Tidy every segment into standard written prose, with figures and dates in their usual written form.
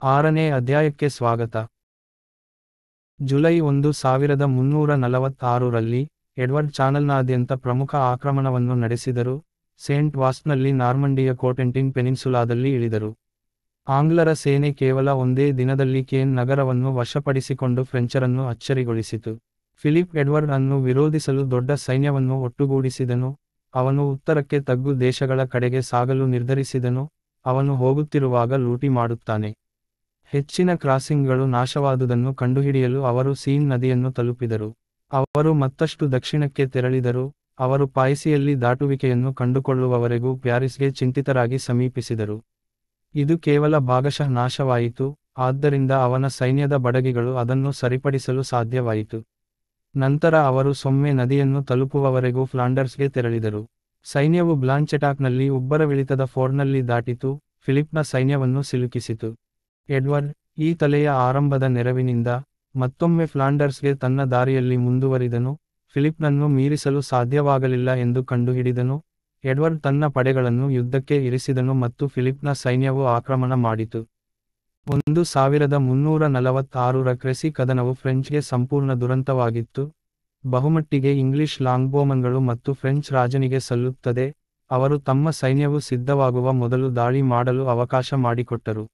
6ನೇ ಅಧ್ಯಾಯಕ್ಕೆ ಸ್ವಾಗತ. July 1346ರಲ್ಲಿ, Edward ಚಾನಲ್ನಾದ್ಯಂತ ಪ್ರಮುಖ ಆಕ್ರಮಣವನ್ನು ನಡೆಸಿದರು, ಸೇಂಟ್ ವಾಸ್ನಲ್ಲಿ ನಾರ್ಮಂಡಿಯ ಕೋಟೆಂಟಿನ್ ಪೆನಿನ್ಸುಲಾದಲ್ಲಿ ಇಳಿದರು. ಆಂಗ್ಲರ ಸೇನೆ ಕೇವಲ ಒಂದೇ ದಿನದಲ್ಲಿ ಕೇನ್ ನಗರವನ್ನು ವಶಪಡಿಸಿಕೊಂಡು ಫ್ರೆಂಚರನ್ನು ಅಚ್ಚರಿಗೊಳಿಸಿತು. ಫಿಲಿಪ್ ಎಡ್ವರ್ಡ್ ಅನ್ನು ವಿರೋಧಿಸಲು ದೊಡ್ಡ ಸೈನ್ಯವನ್ನು ಒಟ್ಟುಗೂಡಿಸಿದನು. ಅವನು ಉತ್ತರಕ್ಕೆ ತಗ್ಗು ದೇಶಗಳ ಕಡೆಗೆ ಸಾಗಲು ನಿರ್ಧರಿಸಿದನು. ಅವನು ಹೋಗುತ್ತಿರುವಾಗ ಲೂಟಿ ಮಾಡುತ್ತಾನೆ. ಹೆಚ್ಚಿನ ಕ್ರಾಸಿಂಗ್ಗಳು ನಾಶವಾದುದನ್ನು ಕಂಡುಹಿಡಿಯಲು ಅವರು ಸೀನ್ ನದಿಯನ್ನು ತಲುಪಿದರು. ಅವರು ಮತ್ತಷ್ಟು ದಕ್ಷಿಣಕ್ಕೆ ತೆರಳಿದರು. ಅವರು ಪಾಯಿಸಿಯಲ್ಲಿ ದಾಟುವಿಕೆಯನ್ನು ಕಂಡುಕೊಳ್ಳುವವರೆಗೂ ಪ್ಯಾರಿಸ್ಗೆ ಚಿಂತಿತರಾಗಿ ಸಮೀಪಿಸಿದರು. ಇದು ಕೇವಲ ಭಾಗಶಃ ನಾಶವಾಯಿತು, ಆದ್ದರಿಂದ ಅವನ ಸೈನ್ಯದ ಬಡಗಿಗಳು ಅದನ್ನು ಸರಿಪಡಿಸಲು ಸಾಧ್ಯವಾಯಿತು. ನಂತರ ಅವರು ಸೊಮ್ಮೆ ನದಿಯನ್ನು ತಲುಪುವವರೆಗೂ ಫ್ಲಾಂಡರ್ಸ್ಗೆ ತೆರಳಿದರು. ಸೈನ್ಯವು ಬ್ಲಾಂಚೆಟಾಕ್ನಲ್ಲಿ ಉಬ್ಬರವಿಳಿತದ ಫೋರ್ಡ್ನಲ್ಲಿ ದಾಟಿತು, ಫಿಲಿಪ್ನ ಸೈನ್ಯವನ್ನು ಸಿಲುಕಿಸಿತು. ಎಡ್ವರ್ಡ್, ಈ ತಲೆಯ ಆರಂಭದ ನೆರವಿನಿಂದ, ಮತ್ತೊಮ್ಮೆ ಫ್ಲಾಂಡರ್ಸ್ಗೆ ತನ್ನ ದಾರಿಯಲ್ಲಿ ಮುಂದುವರಿದನು. ಫಿಲಿಪ್ನನ್ನು ಮೀರಿಸಲು ಸಾಧ್ಯವಾಗಲಿಲ್ಲ ಎಂದು ಕಂಡುಹಿಡಿದನು. ಎಡ್ವರ್ಡ್ ತನ್ನ ಪಡೆಗಳನ್ನು ಯುದ್ಧಕ್ಕೆ ಇರಿಸಿದನು ಮತ್ತು ಫಿಲಿಪ್ನ ಸೈನ್ಯವು ಆಕ್ರಮಣ ಮಾಡಿತು. 1346ರ ಕ್ರೆಸಿ ಕದನವು ಫ್ರೆಂಚ್ಗೆ ಸಂಪೂರ್ಣ ದುರಂತವಾಗಿತ್ತು. ಬಹುಮಟ್ಟಿಗೆ ಇಂಗ್ಲಿಷ್ ಲಾಂಗ್ಬೋಮನ್ಗಳು ಮತ್ತು ಫ್ರೆಂಚ್ ರಾಜನಿಗೆ ಸಲ್ಲುತ್ತದೆ. ಅವರು ತಮ್ಮ ಸೈನ್ಯವು ಸಿದ್ಧವಾಗುವ ಮೊದಲು ದಾಳಿ ಮಾಡಲು ಅವಕಾಶ ಮಾಡಿಕೊಟ್ಟರು.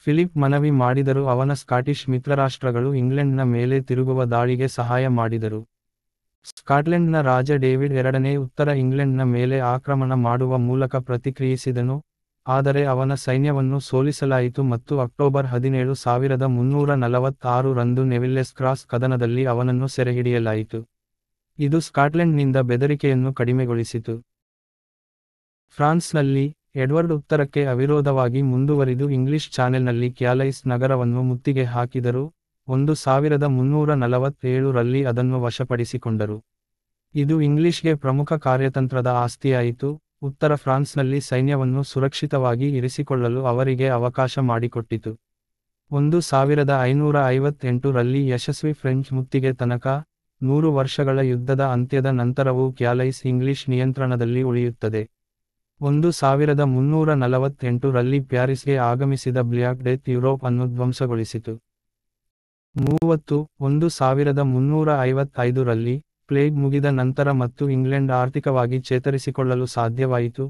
ಫಿಲಿಪ್ ಮನವಿ ಮಾಡಿದರೂ ಅವನ ಸ್ಕಾಟಿಷ್ ಮಿತ್ರರಾಷ್ಟ್ರಗಳು ಇಂಗ್ಲೆಂಡ್ನ ಮೇಲೆ ತಿರುಗುವ ದಾಳಿಗೆ ಸಹಾಯ ಮಾಡಿದರು. ಸ್ಕಾಟ್ಲೆಂಡ್ನ ರಾಜ ಡೇವಿಡ್ ಎರಡನೇ ಉತ್ತರ ಇಂಗ್ಲೆಂಡ್ನ ಮೇಲೆ ಆಕ್ರಮಣ ಮಾಡುವ ಮೂಲಕ ಪ್ರತಿಕ್ರಿಯಿಸಿದನು, ಆದರೆ ಅವನ ಸೈನ್ಯವನ್ನು ಸೋಲಿಸಲಾಯಿತು ಮತ್ತು ಅಕ್ಟೋಬರ್ 17, 1346ರಂದು ನೆವಿಲ್ಲೆಸ್ ಕ್ರಾಸ್ ಕದನದಲ್ಲಿ ಅವನನ್ನು ಸೆರೆಹಿಡಿಯಲಾಯಿತು. ಇದು ಸ್ಕಾಟ್ಲೆಂಡ್ನಿಂದ ಬೆದರಿಕೆಯನ್ನು ಕಡಿಮೆಗೊಳಿಸಿತು. ಫ್ರಾನ್ಸ್ನಲ್ಲಿ, ಎಡ್ವರ್ಡ್ ಉತ್ತರಕ್ಕೆ ಅವಿರೋಧವಾಗಿ ಮುಂದುವರಿದು ಇಂಗ್ಲಿಷ್ ಚಾನೆಲ್ನಲ್ಲಿ ಕ್ಯಾಲೈಸ್ ನಗರವನ್ನು ಮುತ್ತಿಗೆ ಹಾಕಿದರು. 1347ರಲ್ಲಿ ಅದನ್ನು ವಶಪಡಿಸಿಕೊಂಡರು. ಇದು ಇಂಗ್ಲಿಷ್ಗೆ ಪ್ರಮುಖ ಕಾರ್ಯತಂತ್ರದ ಆಸ್ತಿಯಾಯಿತು. ಉತ್ತರ ಫ್ರಾನ್ಸ್ನಲ್ಲಿ ಸೈನ್ಯವನ್ನು ಸುರಕ್ಷಿತವಾಗಿ ಇರಿಸಿಕೊಳ್ಳಲು ಅವರಿಗೆ ಅವಕಾಶ ಮಾಡಿಕೊಟ್ಟಿತು. 1558ರಲ್ಲಿ ಯಶಸ್ವಿ ಫ್ರೆಂಚ್ ಮುತ್ತಿಗೆ ತನಕ, 100 ವರ್ಷಗಳ ಯುದ್ಧದ ಅಂತ್ಯದ ನಂತರವೂ ಕ್ಯಾಲೈಸ್ ಇಂಗ್ಲಿಷ್ ನಿಯಂತ್ರಣದಲ್ಲಿ ಉಳಿಯುತ್ತದೆ. 1348ರಲ್ಲಿ ಪ್ಯಾರಿಸ್ಗೆ ಆಗಮಿಸಿದ ಬ್ಲ್ಯಾಕ್ ಡೆತ್ ಯುರೋಪ್ ಅನ್ನು ಧ್ವಂಸಗೊಳಿಸಿತು. 1355ರಲ್ಲಿ, ಪ್ಲೇಗ್ ಮುಗಿದ ನಂತರ ಮತ್ತು ಇಂಗ್ಲೆಂಡ್ ಆರ್ಥಿಕವಾಗಿ ಚೇತರಿಸಿಕೊಳ್ಳಲು ಸಾಧ್ಯವಾಯಿತು,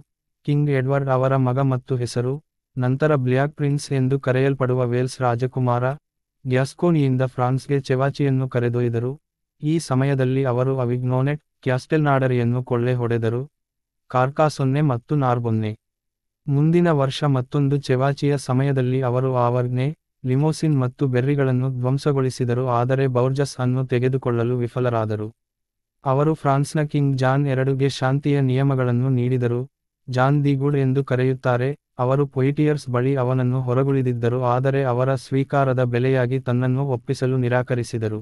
ಕಿಂಗ್ ಎಡ್ವರ್ಡ್ ಅವರ ಮಗ ಮತ್ತು ಹೆಸರು, ನಂತರ ಬ್ಲ್ಯಾಕ್ ಪ್ರಿನ್ಸ್ ಎಂದು ಕರೆಯಲ್ಪಡುವ ವೇಲ್ಸ್ ರಾಜಕುಮಾರ, ಗ್ಯಾಸ್ಕೋನಿಯಿಂದ ಫ್ರಾನ್ಸ್ಗೆ ಚೆವಾಚಿಯನ್ನು ಕರೆದೊಯ್ದರು. ಈ ಸಮಯದಲ್ಲಿ ಅವರು ಅವಿಗ್ನೋನೆಟ್, ಕ್ಯಾಸ್ಟೆಲ್ನಾಡರಿಯನ್ನು ಕೊಳ್ಳೆ ಹೊಡೆದರು, ಕಾರ್ಕಾಸೊನ್ನೆ ಮತ್ತು ನಾರ್ಬೊನ್ನೆ. ಮುಂದಿನ ವರ್ಷ ಮತ್ತೊಂದು ಚೆವಾಚಿಯ ಸಮಯದಲ್ಲಿ ಅವರು ಆವರ್ಗ್ನೆ, ಲಿಮೋಸಿನ್ ಮತ್ತು ಬೆರ್ರಿಗಳನ್ನು ಧ್ವಂಸಗೊಳಿಸಿದರು ಆದರೆ ಬೌರ್ಜಸ್ ಅನ್ನು ತೆಗೆದುಕೊಳ್ಳಲು ವಿಫಲರಾದರು. ಅವರು ಫ್ರಾನ್ಸ್ನ ಕಿಂಗ್ ಜಾನ್ ಎರಡುಗೆ ಶಾಂತಿಯ ನಿಯಮಗಳನ್ನು ನೀಡಿದರು, ಜಾನ್ ದಿ ಗುಡ್ ಎಂದು ಕರೆಯುತ್ತಾರೆ. ಅವರು ಪೊಯಿಟಿಯರ್ಸ್ ಬಳಿ ಅವನನ್ನು ಹೊರಗುಳಿದಿದ್ದರು ಆದರೆ ಅವರ ಸ್ವೀಕಾರದ ಬೆಲೆಯಾಗಿ ತನ್ನನ್ನು ಒಪ್ಪಿಸಲು ನಿರಾಕರಿಸಿದರು.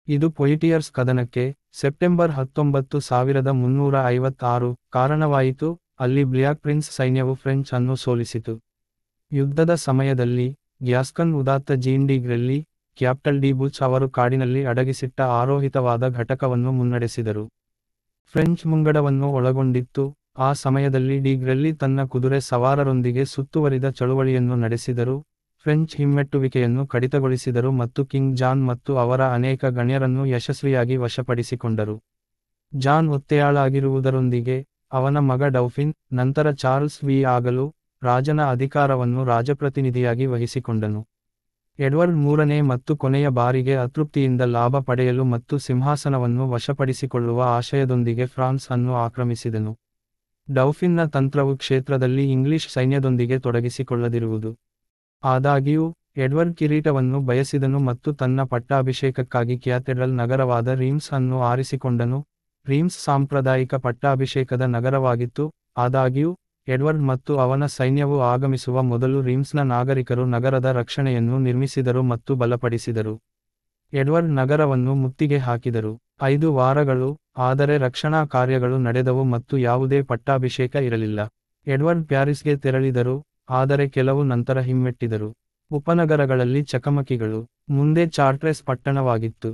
ಇದು ಪೊಯಿಟಿಯರ್ಸ್ ಕದನಕ್ಕೆ, ಸೆಪ್ಟೆಂಬರ್ 19, 1356 ಕಾರಣವಾಯಿತು, ಅಲ್ಲಿ ಬ್ಲ್ಯಾಕ್ ಪ್ರಿನ್ಸ್ ಸೈನ್ಯವು ಫ್ರೆಂಚ್ ಅನ್ನು ಸೋಲಿಸಿತು. ಯುದ್ಧದ ಸಮಯದಲ್ಲಿ, ಗ್ಯಾಸ್ಕನ್ ಉದಾತ್ತ Jean de Grailly, captal de Buch ಅವರು ಕಾಡಿನಲ್ಲಿ ಅಡಗಿಸಿಟ್ಟ ಆರೋಹಿತವಾದ ಘಟಕವನ್ನು ಮುನ್ನಡೆಸಿದರು. ಫ್ರೆಂಚ್ ಮುಂಗಡವನ್ನು ಒಳಗೊಂಡಿತ್ತು. ಆ ಸಮಯದಲ್ಲಿ ಡಿ ಗ್ರೆಲ್ಲಿ ತನ್ನ ಕುದುರೆ ಸವಾರರೊಂದಿಗೆ ಸುತ್ತುವರಿದ ಚಳುವಳಿಯನ್ನು ನಡೆಸಿದರು, ಫ್ರೆಂಚ್ ಹಿಮ್ಮೆಟ್ಟುವಿಕೆಯನ್ನು ಕಡಿತಗೊಳಿಸಿದರು ಮತ್ತು ಕಿಂಗ್ ಜಾನ್ ಮತ್ತು ಅವರ ಅನೇಕ ಗಣ್ಯರನ್ನು ಯಶಸ್ವಿಯಾಗಿ ವಶಪಡಿಸಿಕೊಂಡರು. ಜಾನ್ ಒತ್ತೆಯಾಳಾಗಿರುವುದರೊಂದಿಗೆ, ಅವನ ಮಗ ಡೌಫಿನ್, ನಂತರ ಚಾರ್ಲ್ಸ್ ವಿ ಆಗಲು, ರಾಜನ ಅಧಿಕಾರವನ್ನು ರಾಜಪ್ರತಿನಿಧಿಯಾಗಿ ವಹಿಸಿಕೊಂಡನು. ಎಡ್ವರ್ಡ್ ಮೂರನೇ ಮತ್ತು ಕೊನೆಯ ಬಾರಿಗೆ ಅತೃಪ್ತಿಯಿಂದ ಲಾಭ ಪಡೆಯಲು ಮತ್ತು ಸಿಂಹಾಸನವನ್ನು ವಶಪಡಿಸಿಕೊಳ್ಳುವ ಆಶಯದೊಂದಿಗೆ ಫ್ರಾನ್ಸ್ ಅನ್ನು ಆಕ್ರಮಿಸಿದನು. ಡೌಫಿನ್ನ ತಂತ್ರವು ಕ್ಷೇತ್ರದಲ್ಲಿ ಇಂಗ್ಲಿಷ್ ಸೈನ್ಯದೊಂದಿಗೆ ತೊಡಗಿಸಿಕೊಳ್ಳದಿರುವುದು. ಆದಾಗ್ಯೂ, ಎಡ್ವರ್ಡ್ ಕಿರೀಟವನ್ನು ಬಯಸಿದನು ಮತ್ತು ತನ್ನ ಪಟ್ಟಾಭಿಷೇಕಕ್ಕಾಗಿ ಕ್ಯಾಥೆಡ್ರಲ್ ನಗರವಾದ ರೀಮ್ಸ್ ಅನ್ನು ಆರಿಸಿಕೊಂಡನು. ರೀಮ್ಸ್ ಸಾಂಪ್ರದಾಯಿಕ ಪಟ್ಟಾಭಿಷೇಕದ ನಗರವಾಗಿತ್ತು. ಆದಾಗ್ಯೂ, ಎಡ್ವರ್ಡ್ ಮತ್ತು ಅವನ ಸೈನ್ಯವು ಆಗಮಿಸುವ ಮೊದಲು ರೀಮ್ಸ್ನ ನಾಗರಿಕರು ನಗರದ ರಕ್ಷಣೆಯನ್ನು ನಿರ್ಮಿಸಿದರು ಮತ್ತು ಬಲಪಡಿಸಿದರು. ಎಡ್ವರ್ಡ್ ನಗರವನ್ನು ಮುತ್ತಿಗೆ ಹಾಕಿದರು. 5 ವಾರಗಳು, ಆದರೆ ರಕ್ಷಣಾ ಕಾರ್ಯಗಳು ನಡೆದವು ಮತ್ತು ಯಾವುದೇ ಪಟ್ಟಾಭಿಷೇಕ ಇರಲಿಲ್ಲ. ಎಡ್ವರ್ಡ್ ಪ್ಯಾರಿಸ್ಗೆ ತೆರಳಿದರು, ಆದರೆ ಕೆಲವು ನಂತರ ಹಿಮ್ಮೆಟ್ಟಿದರು. ಉಪನಗರಗಳಲ್ಲಿ ಚಕಮಕಿಗಳು. ಮುಂದೆ ಚಾರ್ಟ್ರೆಸ್ ಪಟ್ಟಣವಾಗಿತ್ತು.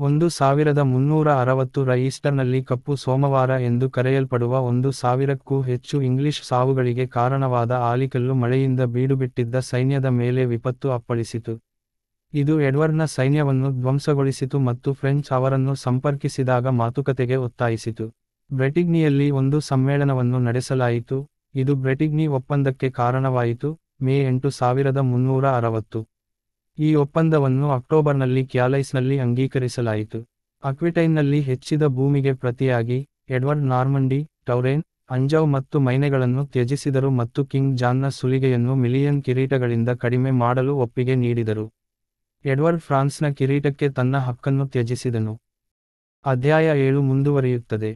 1360 ರ ಈಸ್ಟರ್ನಲ್ಲಿ ಕಪ್ಪು ಸೋಮವಾರ ಎಂದು ಕರೆಯಲ್ಪಡುವ 1000ಕ್ಕೂ ಹೆಚ್ಚು ಇಂಗ್ಲಿಷ್ ಸಾವುಗಳಿಗೆ ಕಾರಣವಾದ ಆಲಿಕಲ್ಲು ಮಳೆಯಿಂದ ಬೀಡುಬಿಟ್ಟಿದ್ದ ಸೈನ್ಯದ ಮೇಲೆ ವಿಪತ್ತು ಅಪ್ಪಳಿಸಿತು. ಇದು ಎಡ್ವರ್ಡ್ನ ಸೈನ್ಯವನ್ನು ಧ್ವಂಸಗೊಳಿಸಿತು ಮತ್ತು ಫ್ರೆಂಚ್ ಅವರನ್ನು ಸಂಪರ್ಕಿಸಿದಾಗ ಮಾತುಕತೆಗೆ ಒತ್ತಾಯಿಸಿತು. ಬ್ರೆಟಿಗ್ನಿಯಲ್ಲಿ ಒಂದು ಸಮ್ಮೇಳನವನ್ನು ನಡೆಸಲಾಯಿತು, ಇದು ಬ್ರೆಟಿಗ್ನಿ ಒಪ್ಪಂದಕ್ಕೆ ಕಾರಣವಾಯಿತು, ಮೇ 8, 1360. ಈ ಒಪ್ಪಂದವನ್ನು ಅಕ್ಟೋಬರ್ನಲ್ಲಿ ಕ್ಯಾಲೈಸ್ನಲ್ಲಿ ಅಂಗೀಕರಿಸಲಾಯಿತು. ಅಕ್ವಿಟೈನ್ನಲ್ಲಿ ಹೆಚ್ಚಿದ ಭೂಮಿಗೆ ಪ್ರತಿಯಾಗಿ, ಎಡ್ವರ್ಡ್ ನಾರ್ಮಂಡಿ, ಟೌರೇನ್, ಅಂಜೌ ಮತ್ತು ಮೈನೆಗಳನ್ನು ತ್ಯಜಿಸಿದರು ಮತ್ತು ಕಿಂಗ್ ಜಾನ್ನ ಸುಲಿಗೆಯನ್ನು ಮಿಲಿಯನ್ ಕಿರೀಟಗಳಿಂದ ಕಡಿಮೆ ಮಾಡಲು ಒಪ್ಪಿಗೆ ನೀಡಿದರು. ಎಡ್ವರ್ಡ್ ಫ್ರಾನ್ಸ್ನ ಕಿರೀಟಕ್ಕೆ ತನ್ನ ಹಕ್ಕನ್ನು ತ್ಯಜಿಸಿದನು. ಅಧ್ಯಾಯ 7 ಮುಂದುವರಿಯುತ್ತದೆ.